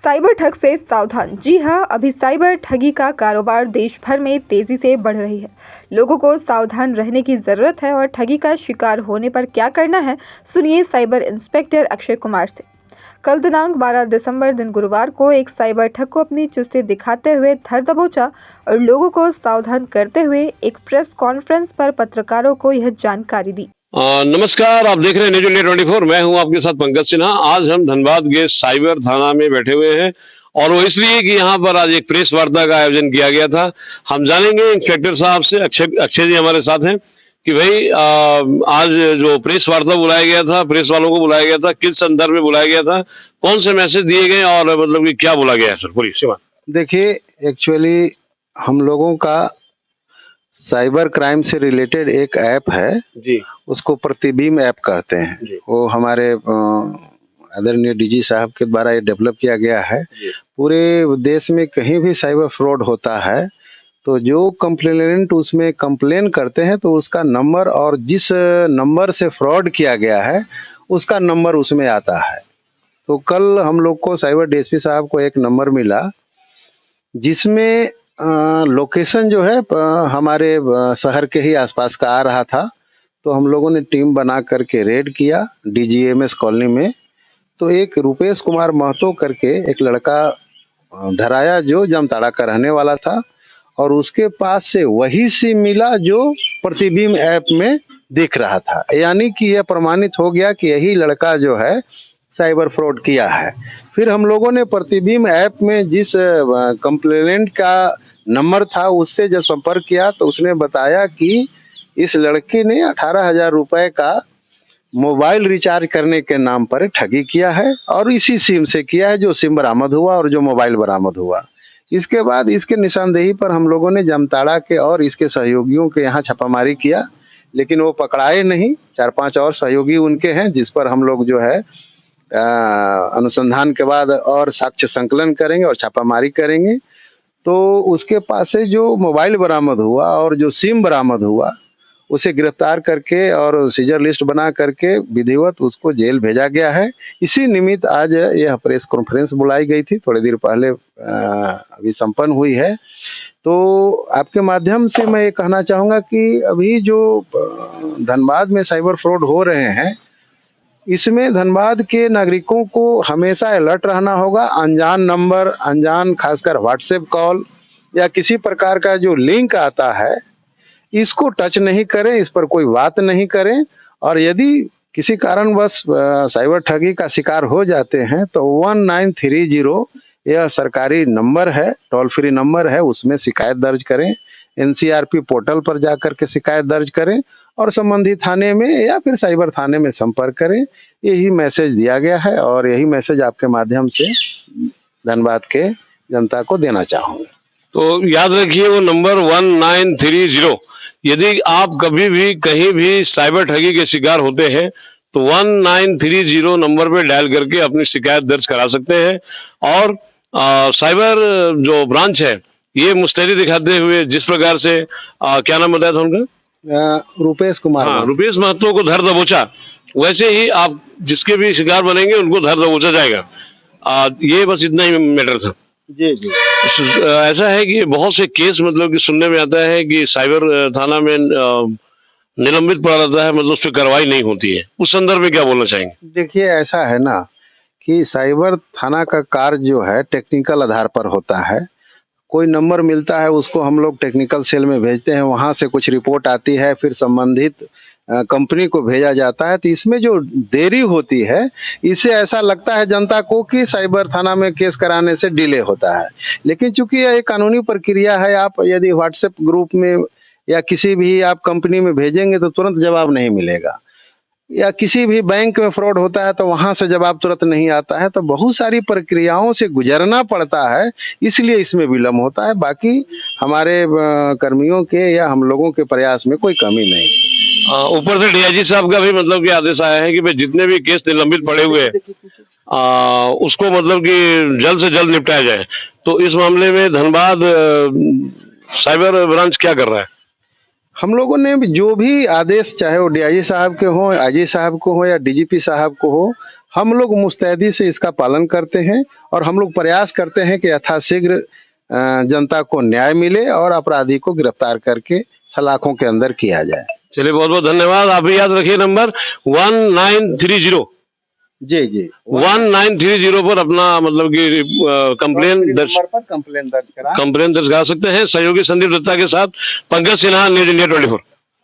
Cyber ठग से सावधान। जी हाँ, अभी साइबर ठगी का कारोबार देश भर में तेजी से बढ़ रही है। लोगों को सावधान रहने की जरूरत है और ठगी का शिकार होने पर क्या करना है, सुनिए साइबर इंस्पेक्टर अक्षय कुमार से। कल दिनांक 12 दिसंबर दिन गुरुवार को एक साइबर ठग को अपनी चुस्ती दिखाते हुए धर दबोचा और लोगों को सावधान करते हुए एक प्रेस कॉन्फ्रेंस पर पत्रकारों को यह जानकारी दी। नमस्कार, आप देख रहे हैं न्यूज इंडिया 24। मैं हूं आपके साथ पंकज सिन्हा। आज हम धनबाद के साइबर थाना में बैठे हुए हैं और वो इसलिए कि यहाँ पर आज एक प्रेस वार्ता का आयोजन किया गया था। हम जानेंगे इंस्पेक्टर साहब से, अक्षय जी हमारे साथ हैं, कि भाई आज जो प्रेस वार्ता बुलाया गया था, प्रेस वालों को बुलाया गया था, किस संदर्भ में बुलाया गया था, कौन से मैसेज दिए गए और मतलब कि क्या बोला गया है सर, पूरी सेवा। देखिए, एक्चुअली हम लोगों का साइबर क्राइम से रिलेटेड एक ऐप है जी, उसको प्रतिबिंब ऐप कहते हैं। वो हमारे आदरणीय डीजी साहब के द्वारा ये डेवलप किया गया है। पूरे देश में कहीं भी साइबर फ्रॉड होता है तो जो कंप्लेनेंट उसमें कंप्लेन करते हैं तो उसका नंबर और जिस नंबर से फ्रॉड किया गया है उसका नंबर उसमें आता है। तो कल हम लोग को साइबर डीएसपी साहब को एक नंबर मिला जिसमें लोकेशन जो है हमारे शहर के ही आसपास का आ रहा था। तो हम लोगों ने टीम बना करके रेड किया डीजीएमएस कॉलोनी में। तो एक रुपेश कुमार महतो करके एक लड़का धराया जो जामताड़ा का रहने वाला था और उसके पास से वही सिम मिला जो प्रतिबिंब ऐप में दिख रहा था। यानी कि यह प्रमाणित हो गया कि यही लड़का जो है साइबर फ्रॉड किया है। फिर हम लोगों ने प्रतिबिंब ऐप में जिस कंप्लेनेंट का नंबर था उससे जब संपर्क किया तो उसने बताया कि इस लड़के ने 18,000 रुपए का मोबाइल रिचार्ज करने के नाम पर ठगी किया है और इसी सिम से किया है जो सिम बरामद हुआ और जो मोबाइल बरामद हुआ। इसके बाद इसके निशानदेही पर हम लोगों ने जामताड़ा के और इसके सहयोगियों के यहाँ छापामारी किया, लेकिन वो पकड़ाए नहीं। 4-5 और सहयोगी उनके हैं जिस पर हम लोग जो है अनुसंधान के बाद और साक्ष्य संकलन करेंगे और छापामारी करेंगे। तो उसके पास से जो मोबाइल बरामद हुआ और जो सिम बरामद हुआ उसे गिरफ्तार करके और सीजर लिस्ट बना करके विधिवत उसको जेल भेजा गया है। इसी निमित्त आज यह प्रेस कॉन्फ्रेंस बुलाई गई थी, थोड़ी देर पहले अभी संपन्न हुई है। तो आपके माध्यम से मैं ये कहना चाहूँगा कि अभी जो धनबाद में साइबर फ्रॉड हो रहे हैं इसमें धनबाद के नागरिकों को हमेशा अलर्ट रहना होगा। अनजान नंबर, अनजान खासकर व्हाट्सएप कॉल या किसी प्रकार का जो लिंक आता है इसको टच नहीं करें, इस पर कोई बात नहीं करें। और यदि किसी कारणवश साइबर ठगी का शिकार हो जाते हैं तो 1930 यह सरकारी नंबर है, टोल फ्री नंबर है, उसमें शिकायत दर्ज करें। एनसीआरपी पोर्टल पर जाकर के शिकायत दर्ज करें और संबंधित थाने में या फिर साइबर थाने में संपर्क करें। यही मैसेज दिया गया है और यही मैसेज आपके माध्यम से धनबाद के जनता को देना चाहूँगा। तो याद रखिए वो नंबर 1930। यदि आप कभी भी कहीं भी साइबर ठगी के शिकार होते हैं तो 1930 नंबर पे डायल करके अपनी शिकायत दर्ज करा सकते हैं। और साइबर जो ब्रांच है ये मुस्तैदी दिखाते हुए जिस प्रकार से क्या नाम बताया था उनका, रुपेश कुमार, रुपेश महतो को धर दबोचा, वैसे ही आप जिसके भी शिकार बनेंगे उनको धर दबोचा जाएगा। ये बस इतना ही मैटर था। जी जी। ऐसा है कि बहुत से केस मतलब कि सुनने में आता है कि साइबर थाना में निलंबित पड़ा रहता है, मतलब उस पर कार्रवाई नहीं होती है। उस संदर्भ में क्या बोलना चाहेंगे? देखिए, ऐसा है ना कि साइबर थाना का कार्य जो है टेक्निकल आधार पर होता है। कोई नंबर मिलता है उसको हम लोग टेक्निकल सेल में भेजते हैं, वहां से कुछ रिपोर्ट आती है, फिर संबंधित कंपनी को भेजा जाता है। तो इसमें जो देरी होती है इससे ऐसा लगता है जनता को कि साइबर थाना में केस कराने से डिले होता है, लेकिन चूंकि यह एक कानूनी प्रक्रिया है। आप यदि व्हाट्सएप ग्रुप में या किसी भी आप कंपनी में भेजेंगे तो तुरंत जवाब नहीं मिलेगा, या किसी भी बैंक में फ्रॉड होता है तो वहां से जवाब तुरंत नहीं आता है। तो बहुत सारी प्रक्रियाओं से गुजरना पड़ता है, इसलिए इसमें विलम्ब होता है। बाकी हमारे कर्मियों के या हम लोगों के प्रयास में कोई कमी नहीं। ऊपर से डीआईजी साहब का भी मतलब कि आदेश आया है कि भाई जितने भी केस निलंबित पड़े हुए हैं उसको मतलब कि जल्द से जल्द निपटाया जाए। तो इस मामले में धनबाद साइबर ब्रांच क्या कर रहा है? हम लोगों ने जो भी आदेश, चाहे वो डीआईजी साहब के हो, आईजी साहब को हो या डीजीपी साहब को हो, हम लोग मुस्तैदी से इसका पालन करते हैं और हम लोग प्रयास करते हैं कि यथाशीघ्र जनता को न्याय मिले और अपराधी को गिरफ्तार करके सलाखों के अंदर किया जाए। चलिए, बहुत बहुत धन्यवाद। आप भी याद रखिए नंबर 1930 जी जी 1930 पर अपना मतलब कि कंप्लेन दर्ज कंप्लेन दर्ज करा करा सकते हैं। सहयोगी संदीप दत्ता के साथ पंकज सिन्हा, न्यूज इंडिया 24।